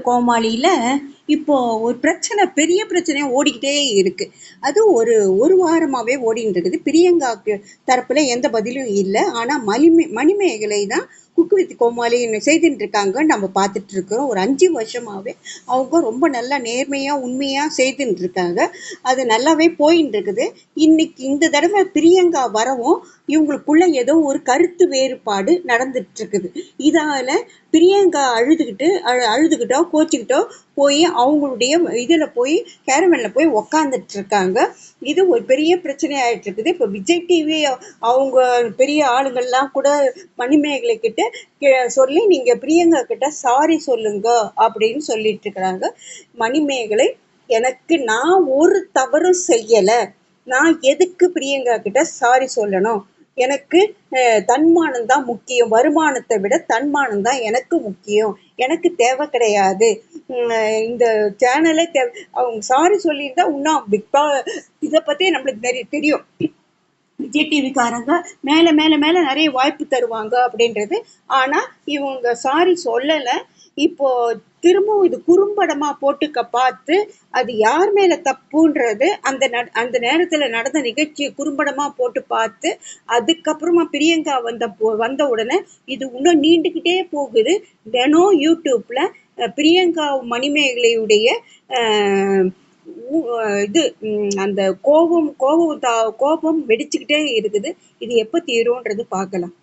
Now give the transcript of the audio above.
கோமாளியில இப்போ ஒரு பிரச்சனை, பெரிய பிரச்சனையா ஓடிக்கிட்டே இருக்கு. அது ஒரு ஒரு வாரமாவே ஓடிட்டு இருக்குது. பிரியங்காக்கு தரப்புல எந்த பதிலும் இல்லை. ஆனா மணிமேகலை தான் குக்கு வித் கோமாளி செய்துட்டு இருக்காங்க. நம்ம பார்த்துட்டு இருக்கிறோம். ஒரு 5 வருஷமாவே அவங்க ரொம்ப நல்லா நேர்மையா உண்மையா செய்துட்டு இருக்காங்க. அது நல்லாவே போயின்னு இருக்குது. இன்னைக்கு இந்த தடவை பிரியங்கா வரவும் இவங்களுக்குள்ள ஏதோ ஒரு கருத்து வேறுபாடு நடந்துட்டு இருக்குது. இதால பிரியங்கா அழுதுகிட்டோ கோச்சிக்கிட்டோ போய் அவங்களுடைய இதுல போய் கேரவன்ல போய் உக்காந்துட்டு இருக்காங்க. இது ஒரு பெரிய பிரச்சனை ஆயிட்டு இருக்குது. இப்ப விஜய் டிவி அவங்க பெரிய ஆளுங்கள்லாம் கூட மணிமேகலை கிட்ட சொல்லி நீங்க பிரியங்கா கிட்ட சாரி சொல்லுங்க அப்படின்னு சொல்லிட்டு இருக்கிறாங்க. மணிமேகலை, நான் ஒரு தவறும் செய்யல, நான் எதுக்கு பிரியங்கா கிட்ட சாரி சொல்லணும்? எனக்கு தன்மானம் தான் முக்கியம், வருமானத்தை விட தன்மானம் தான் எனக்கு முக்கியம், எனக்கு தேவை கிடையாது. இந்த சேனலே அவங்க சாரி சொல்லியிருந்தா இன்னும் இதை பத்தி நம்மளுக்கு தெரியும். விஜய் டிவிக்காரங்க மேல மேல மேல நிறைய வாய்ப்பு தருவாங்க அப்படின்றது. ஆனா இவங்க சாரி சொல்லல. இப்போ திரும்பவும் இது குறும்படமா போட்டுக்க பார்த்து அது யார் மேல தப்புன்றது அந்த நேரத்துல நடந்த நிகழ்ச்சியை குறும்படமா போட்டு பார்த்து அதுக்கப்புறமா பிரியங்கா வந்த உடனே இது இன்னும் நீண்டுகிட்டே போகுது. தினம் யூடியூப்ல பிரியங்கா மணிமேகலையுடைய இது அந்த கோபம் வெடிச்சுக்கிட்டே இருக்குது. இது எப்ப தீரும்ன்றது பார்க்கலாம்.